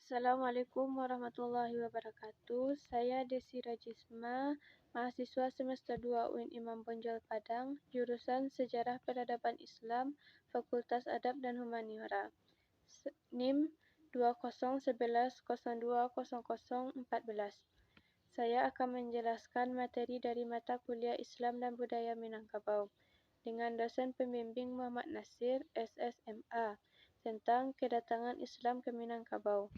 Assalamualaikum warahmatullahi wabarakatuh. Saya Desi Rajisma, mahasiswa semester 2 UIN Imam Bonjol Padang, jurusan Sejarah Peradaban Islam, Fakultas Adab dan Humaniora. NIM 2011020014. Saya akan menjelaskan materi dari mata kuliah Islam dan Budaya Minangkabau dengan dosen pembimbing Muhammad Nasir, SSMA, tentang kedatangan Islam ke Minangkabau.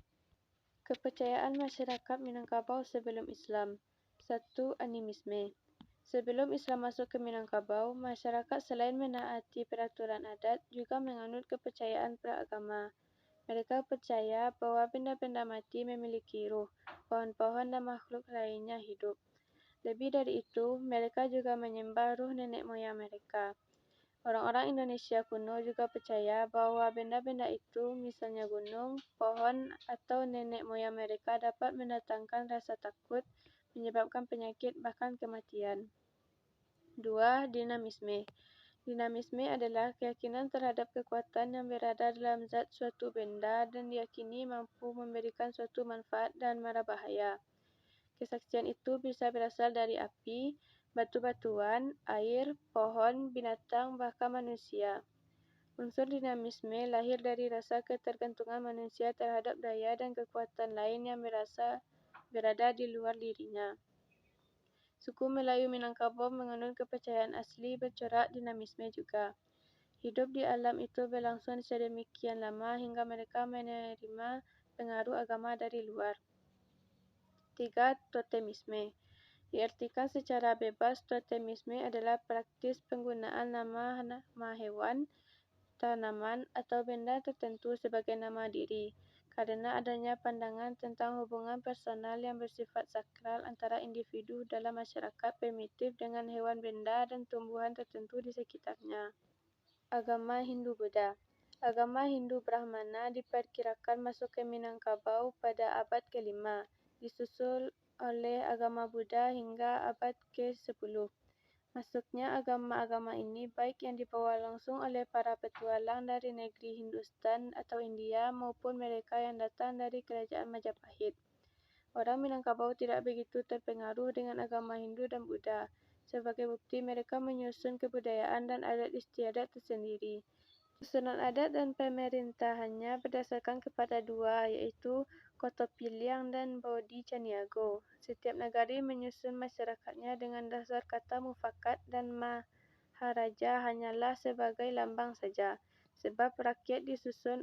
Kepercayaan masyarakat Minangkabau sebelum Islam. 1. Animisme. Sebelum Islam masuk ke Minangkabau, masyarakat selain menaati peraturan adat, juga menganut kepercayaan praagama. Mereka percaya bahwa benda-benda mati memiliki ruh, pohon-pohon dan makhluk lainnya hidup. Lebih dari itu, mereka juga menyembah ruh nenek moyang mereka. Orang-orang Indonesia kuno juga percaya bahwa benda-benda itu, misalnya gunung, pohon, atau nenek moyang mereka dapat mendatangkan rasa takut, menyebabkan penyakit, bahkan kematian. 2. Dinamisme. Dinamisme adalah keyakinan terhadap kekuatan yang berada dalam zat suatu benda dan diyakini mampu memberikan suatu manfaat dan mara bahaya. Kesaksian itu bisa berasal dari api, batu-batuan, air, pohon, binatang, bahkan manusia. Unsur dinamisme lahir dari rasa ketergantungan manusia terhadap daya dan kekuatan lain yang berada di luar dirinya. Suku Melayu Minangkabau menganut kepercayaan asli bercorak dinamisme juga. Hidup di alam itu berlangsung sedemikian lama hingga mereka menerima pengaruh agama dari luar. 3. Totemisme. Diartikan secara bebas, totemisme adalah praktis penggunaan nama hewan, tanaman, atau benda tertentu sebagai nama diri, karena adanya pandangan tentang hubungan personal yang bersifat sakral antara individu dalam masyarakat primitif dengan hewan, benda, dan tumbuhan tertentu di sekitarnya. Agama Hindu-Buddha. Agama Hindu Brahmana diperkirakan masuk ke Minangkabau pada abad ke-5, disusul oleh agama Buddha hingga abad ke-10. Masuknya agama-agama ini baik yang dibawa langsung oleh para petualang dari negeri Hindustan atau India maupun mereka yang datang dari kerajaan Majapahit. Orang Minangkabau tidak begitu terpengaruh dengan agama Hindu dan Buddha. Sebagai bukti, mereka menyusun kebudayaan dan adat istiadat tersendiri. Susunan adat dan pemerintahannya berdasarkan kepada dua, yaitu Kotopiliang dan Bodi Caniago. Setiap negari menyusun masyarakatnya dengan dasar kata mufakat dan maharaja hanyalah sebagai lambang saja, sebab rakyat disusun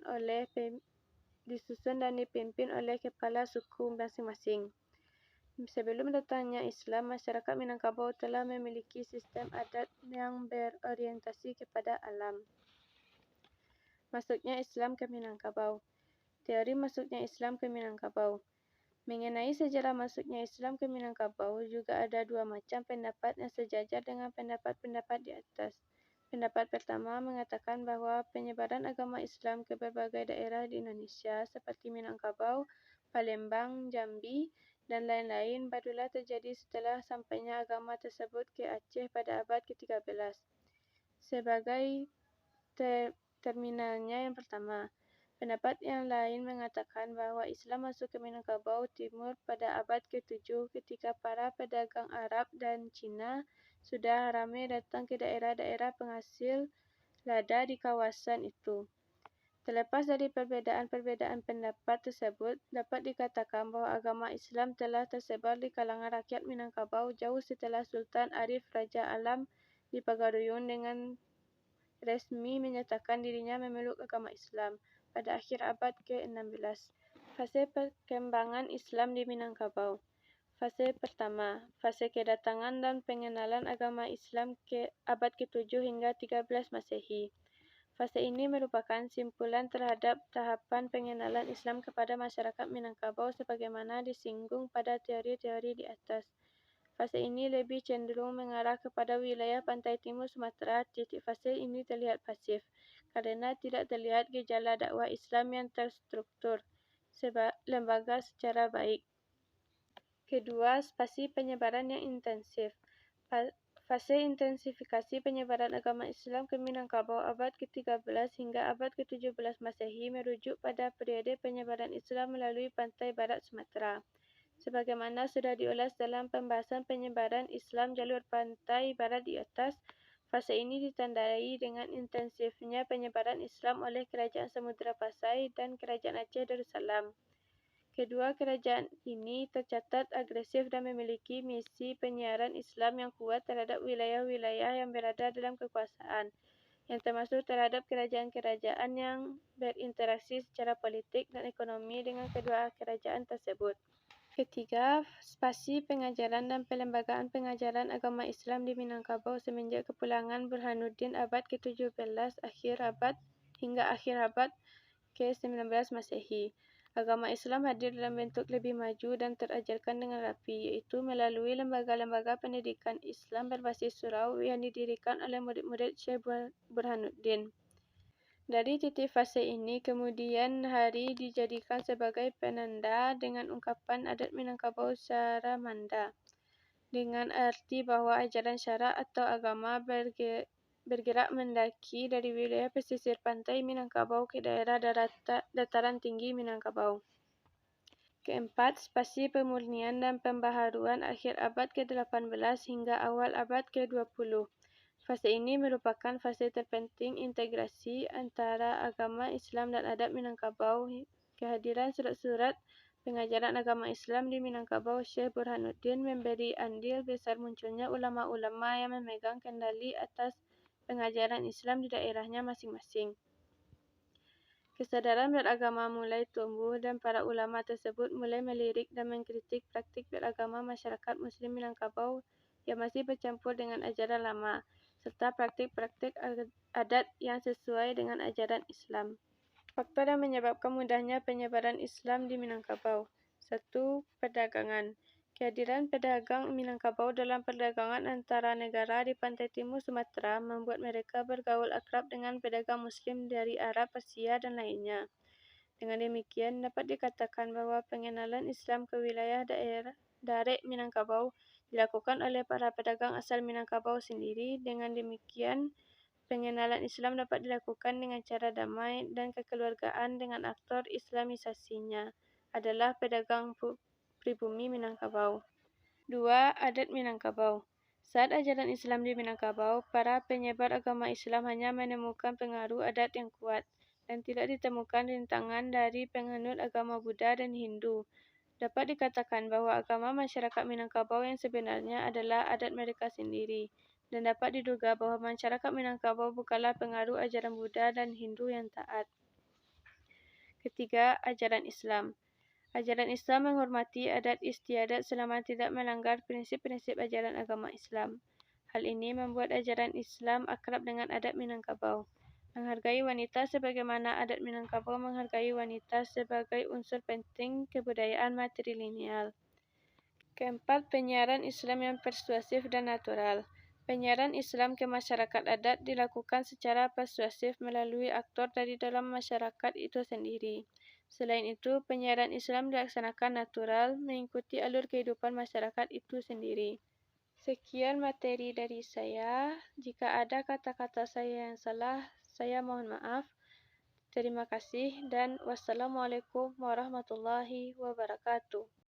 dan dipimpin oleh kepala suku masing-masing. Sebelum datangnya Islam, masyarakat Minangkabau telah memiliki sistem adat yang berorientasi kepada alam. Masuknya Islam ke Minangkabau. Teori masuknya Islam ke Minangkabau. Mengenai sejarah masuknya Islam ke Minangkabau, juga ada dua macam pendapat yang sejajar dengan pendapat-pendapat di atas. Pendapat pertama mengatakan bahwa penyebaran agama Islam ke berbagai daerah di Indonesia seperti Minangkabau, Palembang, Jambi, dan lain-lain barulah terjadi setelah sampainya agama tersebut ke Aceh pada abad ke-13. Sebagai terminalnya yang pertama. Pendapat yang lain mengatakan bahwa Islam masuk ke Minangkabau Timur pada abad ke-7 ketika para pedagang Arab dan Cina sudah ramai datang ke daerah-daerah penghasil lada di kawasan itu. Terlepas dari perbedaan-perbedaan pendapat tersebut, dapat dikatakan bahwa agama Islam telah tersebar di kalangan rakyat Minangkabau jauh setelah Sultan Arif Raja Alam di Pagaruyung dengan resmi menyatakan dirinya memeluk agama Islam pada akhir abad ke-16. Fase perkembangan Islam di Minangkabau. Fase pertama, fase kedatangan dan pengenalan agama Islam ke abad ke-7 hingga 13 Masehi. Fase ini merupakan simpulan terhadap tahapan pengenalan Islam kepada masyarakat Minangkabau sebagaimana disinggung pada teori-teori di atas. Fase ini lebih cenderung mengarah kepada wilayah pantai timur Sumatera. Titik fase ini terlihat pasif, karena tidak terlihat gejala dakwah Islam yang terstruktur lembaga secara baik. Kedua, spasi penyebaran yang intensif. Fase intensifikasi penyebaran agama Islam ke Minangkabau abad ke-13 hingga abad ke-17 Masehi merujuk pada periode penyebaran Islam melalui pantai barat Sumatera. Sebagaimana sudah diulas dalam pembahasan penyebaran Islam jalur pantai barat di atas, fase ini ditandai dengan intensifnya penyebaran Islam oleh Kerajaan Samudra Pasai dan Kerajaan Aceh Darussalam. Kedua kerajaan ini tercatat agresif dan memiliki misi penyiaran Islam yang kuat terhadap wilayah-wilayah yang berada dalam kekuasaan, yang termasuk terhadap kerajaan-kerajaan yang berinteraksi secara politik dan ekonomi dengan kedua kerajaan tersebut. Ketiga, spasi pengajaran dan pelembagaan pengajaran agama Islam di Minangkabau semenjak kepulangan Burhanuddin abad ke-17 hingga akhir abad ke-19 Masehi. Agama Islam hadir dalam bentuk lebih maju dan terajarkan dengan rapi, yaitu melalui lembaga-lembaga pendidikan Islam berbasis surau yang didirikan oleh murid-murid Syekh Burhanuddin. Dari titik fase ini, kemudian hari dijadikan sebagai penanda dengan ungkapan adat Minangkabau Saramanda, dengan arti bahwa ajaran syarak atau agama bergerak mendaki dari wilayah pesisir pantai Minangkabau ke daerah dataran tinggi Minangkabau. Keempat, spasi pemurnian dan pembaharuan akhir abad ke-18 hingga awal abad ke-20. Fase ini merupakan fase terpenting integrasi antara agama Islam dan adat Minangkabau. Kehadiran surat-surat pengajaran agama Islam di Minangkabau Syekh Burhanuddin memberi andil besar munculnya ulama-ulama yang memegang kendali atas pengajaran Islam di daerahnya masing-masing. Kesadaran beragama mulai tumbuh dan para ulama tersebut mulai melirik dan mengkritik praktik beragama masyarakat Muslim Minangkabau yang masih bercampur dengan ajaran lama, serta praktik-praktik adat yang sesuai dengan ajaran Islam. Faktor yang menyebabkan mudahnya penyebaran Islam di Minangkabau. 1. Perdagangan. Kehadiran pedagang Minangkabau dalam perdagangan antara negara di pantai timur Sumatera membuat mereka bergaul akrab dengan pedagang Muslim dari Arab, Persia, dan lainnya. Dengan demikian, dapat dikatakan bahwa pengenalan Islam ke wilayah Darek Minangkabau dilakukan oleh para pedagang asal Minangkabau sendiri. Dengan demikian, pengenalan Islam dapat dilakukan dengan cara damai dan kekeluargaan dengan aktor Islamisasinya adalah pedagang pribumi Minangkabau. 2. Adat Minangkabau. Saat ajaran Islam di Minangkabau, para penyebar agama Islam hanya menemukan pengaruh adat yang kuat dan tidak ditemukan rintangan dari penganut agama Buddha dan Hindu. Dapat dikatakan bahwa agama masyarakat Minangkabau yang sebenarnya adalah adat mereka sendiri, dan dapat diduga bahwa masyarakat Minangkabau bukanlah pengaruh ajaran Buddha dan Hindu yang taat. Ketiga, ajaran Islam. Ajaran Islam menghormati adat istiadat selama tidak melanggar prinsip-prinsip ajaran agama Islam. Hal ini membuat ajaran Islam akrab dengan adat Minangkabau. Menghargai wanita sebagaimana adat Minangkabau menghargai wanita sebagai unsur penting kebudayaan matrilineal. Keempat, penyiaran Islam yang persuasif dan natural. Penyiaran Islam ke masyarakat adat dilakukan secara persuasif melalui aktor dari dalam masyarakat itu sendiri. Selain itu, penyiaran Islam dilaksanakan natural, mengikuti alur kehidupan masyarakat itu sendiri. Sekian materi dari saya. Jika ada kata-kata saya yang salah, saya mohon maaf. Terima kasih dan wassalamualaikum warahmatullahi wabarakatuh.